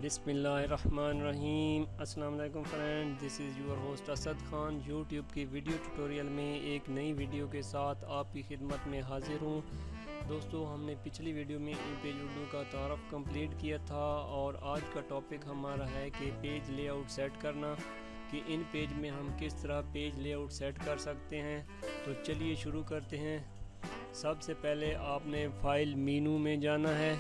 बिस्मिल्लाहिर्रहमानिर्रहीम। अस्सलाम वालेकुम friend, this is your host Asad Khan. YouTube की वीडियो ट्यूटोरियल में एक नई वीडियो के साथ आपकी खिदमत में हाजिर हूँ। दोस्तों, हमने पिछली वीडियो में इन पेज उर्दू का तारफ़ कंप्लीट किया था और आज का टॉपिक हमारा है कि पेज लेआउट सेट करना, कि इन पेज में हम किस तरह पेज लेआउट सेट कर सकते हैं। तो चलिए शुरू करते हैं। सबसे पहले आपने फाइल मेनू में जाना है,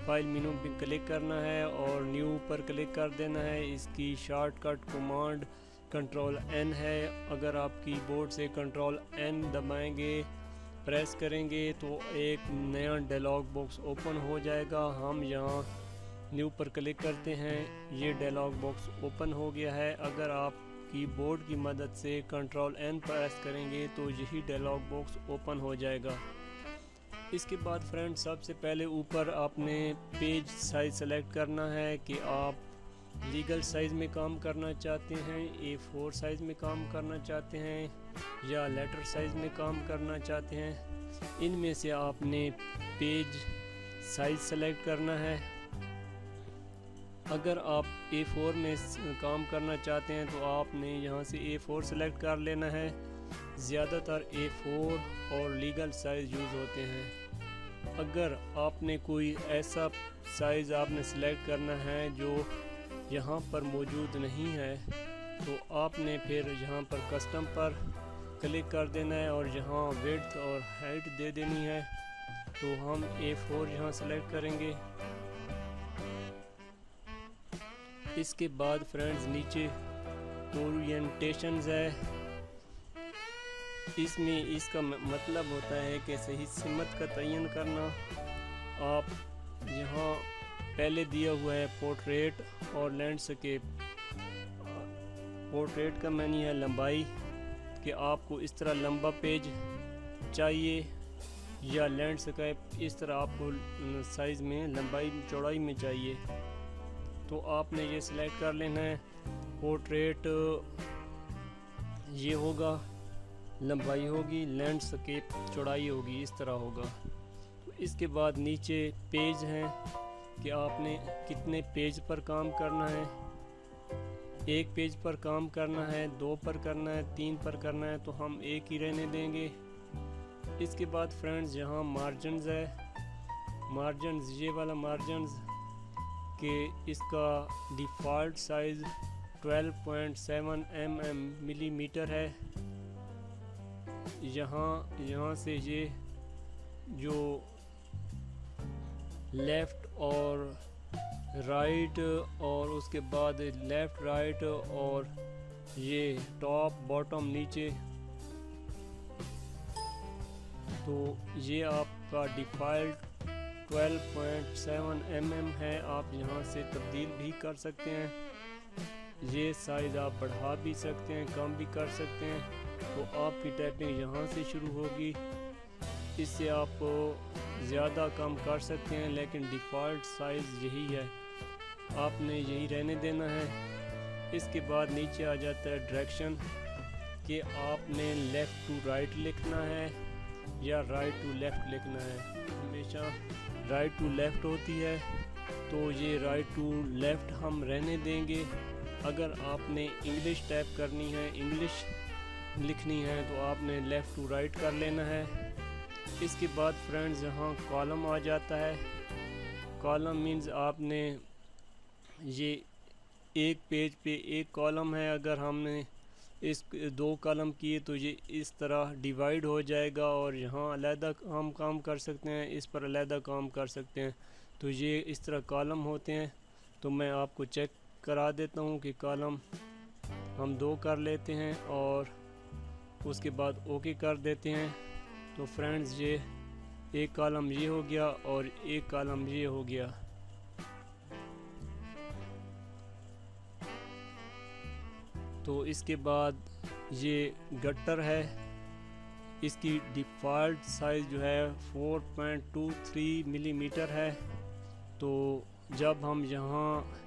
फाइल मेनू पे क्लिक करना है और न्यू पर क्लिक कर देना है। इसकी शॉर्टकट कमांड कंट्रोल एन है। अगर आप कीबोर्ड से कंट्रोल एन दबाएंगे, प्रेस करेंगे तो एक नया डायलॉग बॉक्स ओपन हो जाएगा। हम यहाँ न्यू पर क्लिक करते हैं, ये डायलॉग बॉक्स ओपन हो गया है। अगर आप कीबोर्ड की मदद से कंट्रोल एन प्रेस करेंगे तो यही डायलॉग बॉक्स ओपन हो जाएगा। इसके बाद फ्रेंड, सबसे पहले ऊपर आपने पेज साइज़ सेलेक्ट करना है कि आप लीगल साइज़ में काम करना चाहते हैं, A4 साइज़ में काम करना चाहते हैं या लेटर साइज़ में काम करना चाहते हैं। इनमें से आपने पेज साइज़ सेलेक्ट करना है। अगर आप A4 में काम करना चाहते हैं तो आपने यहाँ से A4 सेलेक्ट कर लेना है। ज़्यादातर A4 और लीगल साइज़ यूज़ होते हैं। अगर आपने कोई ऐसा साइज़ आपने सेलेक्ट करना है जो यहाँ पर मौजूद नहीं है तो आपने फिर यहाँ पर कस्टम पर क्लिक कर देना है और यहाँ विड्थ और हाइट दे देनी है। तो हम A4 यहाँ सेलेक्ट करेंगे। इसके बाद फ्रेंड्स, नीचे ओरिएंटेशंस है। इसमें इसका मतलब होता है कि सही सिमत का तयन करना। आप यहाँ पहले दिया हुआ है पोर्ट्रेट और लैंडस्केप। पोर्ट्रेट का मानी है लंबाई, कि आपको इस तरह लंबा पेज चाहिए, या लैंडस्केप इस तरह आपको साइज़ में लंबाई चौड़ाई में चाहिए। तो आपने ये सिलेक्ट कर लेना है। पोर्ट्रेट ये होगा, लंबाई होगी, लैंडस्केप चौड़ाई होगी, इस तरह होगा। तो इसके बाद नीचे पेज हैं कि आपने कितने पेज पर काम करना है। एक पेज पर काम करना है, 2 पर करना है, 3 पर करना है, तो हम एक ही रहने देंगे। इसके बाद फ्रेंड्स, यहाँ मार्जिन्स है। मार्जिन्स, ये वाला मार्जिन्स कि इसका डिफ़ॉल्ट साइज़ 12.7 मिलीमीटर है। यहाँ से ये जो लेफ़्ट और राइट और उसके बाद लेफ़्ट राइट और ये टॉप बॉटम नीचे, तो ये आपका डिफ़ॉल्ट 12.7 है। आप यहाँ से तब्दील भी कर सकते हैं। ये साइज़ आप बढ़ा भी सकते हैं, कम भी कर सकते हैं। तो आपकी टाइपिंग यहाँ से शुरू होगी। इससे आप ज़्यादा कम कर सकते हैं, लेकिन डिफ़ॉल्ट साइज़ यही है, आपने यही रहने देना है। इसके बाद नीचे आ जाता है डायरेक्शन, कि आपने लेफ़्ट टू राइट लिखना है या राइट टू लेफ़्ट लिखना है। हमेशा राइट टू लेफ़्ट होती है, तो ये राइट टू लेफ़्ट हम रहने देंगे। अगर आपने इंग्लिश टाइप करनी है, इंग्लिश लिखनी है, तो आपने लेफ़्ट टू राइट कर लेना है। इसके बाद फ्रेंड्स, यहाँ कॉलम आ जाता है। कॉलम मीन्स आपने ये एक पेज पे एक कॉलम है, अगर हमने इस 2 कॉलम किए तो ये इस तरह डिवाइड हो जाएगा और यहाँ अलहदा हम काम कर सकते हैं, इस पर अलहदा काम कर सकते हैं। तो ये इस तरह कॉलम होते हैं। तो मैं आपको चेक करा देता हूँ कि कॉलम हम 2 कर लेते हैं और उसके बाद ओके कर देते हैं। तो फ्रेंड्स, ये एक कॉलम ये हो गया और एक कॉलम ये हो गया। तो इसके बाद ये गटर है। इसकी डिफ़ॉल्ट साइज़ जो है 4.23 मिलीमीटर है। तो जब हम यहाँ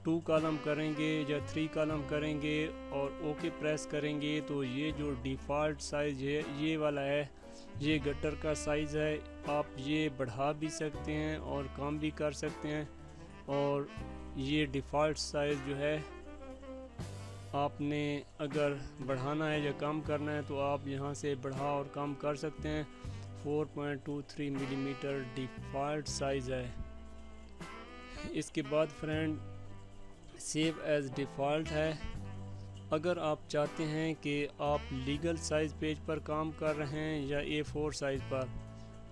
2 कॉलम करेंगे या 3 कॉलम करेंगे और ओके प्रेस करेंगे तो ये जो डिफ़ॉल्ट साइज़ है ये वाला है, ये गटर का साइज़ है। आप ये बढ़ा भी सकते हैं और कम भी कर सकते हैं। اور یہ ڈیفالٹ سائز جو ہے آپ نے اگر بڑھانا ہے یا کم کرنا ہے تو آپ یہاں سے بڑھا اور کم کر سکتے ہیں۔ 4.23 ملی میٹر ڈیفالٹ سائز ہے۔ اس کے بعد فرینڈ سیو ایز ڈیفالٹ ہے۔ اگر آپ چاہتے ہیں کہ آپ لیگل سائز پیج پر کام کر رہے ہیں یا A4 سائز پر،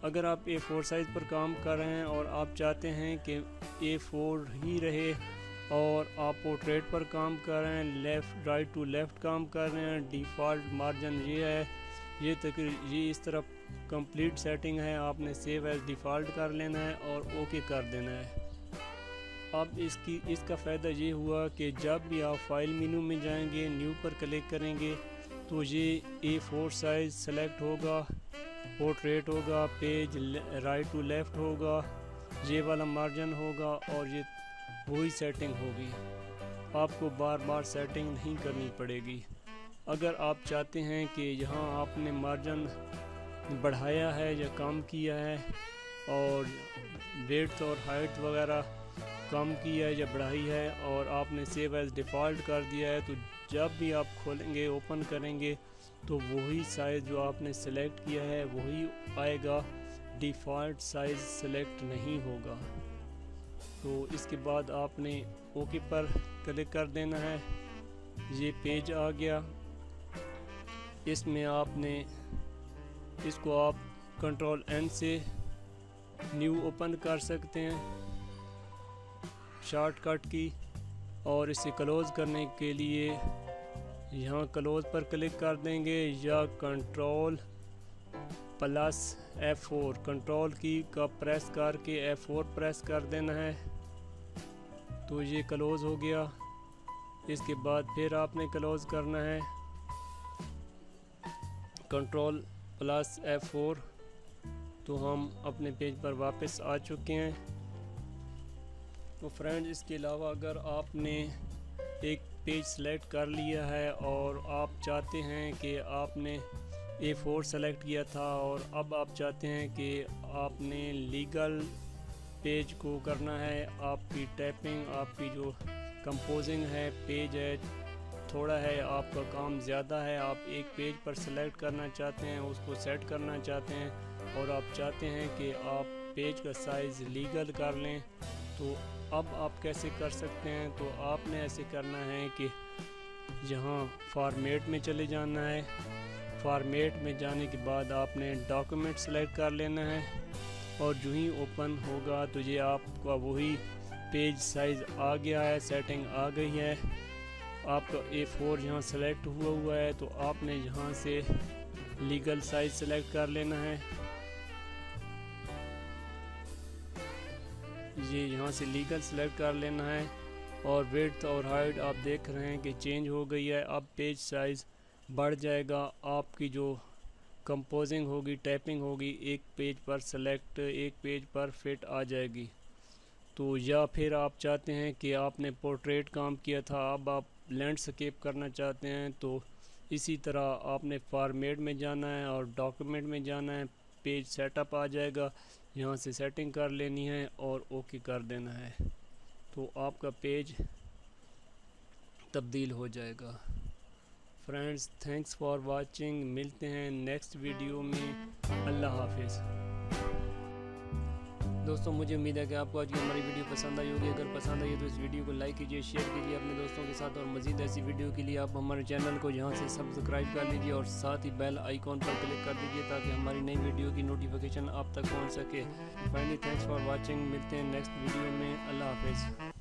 اگر آپ A4 سائز پر کام کر رہے ہیں اور آپ چاہتے ہیں کہ A4 ہی رہے اور آپ پورٹریٹ پر کام کر رہے ہیں، رائٹ ٹو لیفٹ کام کر رہے ہیں، ڈیفالٹ مارجن یہ ہے، یہ اس طرح کمپلیٹ سیٹنگ ہے، آپ نے سیو ایز ڈیفالٹ کر لینا ہے اور اوکے کر دینا ہے۔ اب اس کا فائدہ یہ ہوا کہ جب بھی آپ فائل مینو میں جائیں گے، نیو پر کلک کریں گے تو یہ A4 سائز سلیکٹ ہوگا، پورٹریٹ ہوگا، پیج رائٹ ٹو لیفٹ ہوگا، یہ والا مارجن ہوگا اور یہ وہی سیٹنگ ہوگی، آپ کو بار بار سیٹنگ نہیں کرنی پڑے گی۔ اگر آپ چاہتے ہیں کہ یہاں آپ نے مارجن بڑھایا ہے یا کم کیا ہے اور ویڈتھ اور ہائٹ وغیرہ کم کیا ہے یا بڑھائی ہے اور آپ نے سیو ایز ڈیفالٹ کر دیا ہے، تو جب بھی آپ کھولیں گے، اوپن کریں گے تو وہی سائز جو آپ نے سلیکٹ کیا ہے وہی آئے گا، ڈیفالٹ سائز سلیکٹ نہیں ہوگا۔ تو اس کے بعد آپ نے اوکے پر کلک کر دینا ہے۔ یہ پیج آ گیا، اس میں آپ نے اس کو آپ کنٹرول N سے نیو اوپن کر سکتے ہیں شارٹ کٹ کی، اور اسے کلوز کرنے کے لیے یہاں کلوز پر کلک کر دیں گے یا کنٹرول پلس F4 کنٹرول کی کا پریس کر کے F4 پریس کر دینا ہے تو یہ کلوز ہو گیا۔ اس کے بعد پھر آپ نے کلوز کرنا ہے کنٹرول پلس F4، تو ہم اپنے پیج پر واپس آ چکے ہیں۔ تو فرینڈ اس کے علاوہ اگر آپ نے ایک پیج سلیکٹ کر لیا ہے اور آپ چاہتے ہیں کہ آپ نے A4 سلیکٹ کیا تھا اور اب آپ چاہتے ہیں کہ آپ نے لیگل پیج کو کرنا ہے، آپ کی ٹائپنگ، آپ کی جو کمپوزنگ ہے، پیج ہے تھوڑا ہے، آپ کا کام زیادہ ہے، آپ ایک پیج پر سلیکٹ کرنا چاہتے ہیں، اس کو سیٹ کرنا چاہتے ہیں اور آپ چاہتے ہیں کہ آپ پیج کا سائز لیگل کر لیں، تو اب آپ کیسے کر سکتے ہیں؟ تو آپ نے ایسے کرنا ہے کہ یہاں فارمیٹ میں چلے جانا ہے، فارمیٹ میں جانے کے بعد آپ نے ڈاکومنٹ سلیکٹ کر لینا ہے اور جو ہی اوپن ہوگا تو یہ آپ کا وہی پیج سائز آ گیا ہے، سیٹنگ آ گئی ہے، آپ کا A4 یہاں سلیکٹ ہوا ہے، تو آپ نے یہاں سے لیگل سائز سلیکٹ کر لینا ہے، یہ یہاں سے لیگل سلیکٹ کر لینا ہے اور ویڈتھ اور ہائٹ آپ دیکھ رہے ہیں کہ چینج ہو گئی ہے، اب پیج سائز بڑھ جائے گا، آپ کی جو کمپوزنگ ہوگی، ٹائپنگ ہوگی، ایک پیج پر سلیکٹ، ایک پیج پر فٹ آ جائے گی۔ تو یا پھر آپ چاہتے ہیں کہ آپ نے پورٹریٹ کام کیا تھا، اب آپ لینڈسکیپ کرنا چاہتے ہیں، تو اسی طرح آپ نے فارمیٹ میں جانا ہے اور ڈاکومنٹ میں جانا ہے، پیج سیٹ اپ آ جائے گا، یہاں سے سیٹنگ کر لینی ہے اور اوکے کر دینا ہے، تو آپ کا پیج تبدیل ہو جائے گا۔ فرینڈز تھینکس فار واچنگ، ملتے ہیں نیکسٹ ویڈیو میں، اللہ حافظ۔ دوستوں مجھے امید ہے کہ آپ کو آج کی ہماری ویڈیو پسند آئی ہوگی، اگر پسند آئی تو اس ویڈیو کو لائک کیجیے، شیئر کیجیے اپنے دوستوں کے ساتھ، اور مزید ایسی ویڈیو کے لیے آپ ہمارے چینل کو یہاں سے سبسکرائب کر لیجیے اور ساتھ ہی بیل آئیکن پر کلک کر دیجیے تاکہ ہماری نئی ویڈیو کی نوٹیفیکیشن آپ تک پہنچ سکے۔ فائنلی تھینکس فار واچنگ، ملتے ہیں نیکسٹ ویڈیو میں، اللہ حافظ۔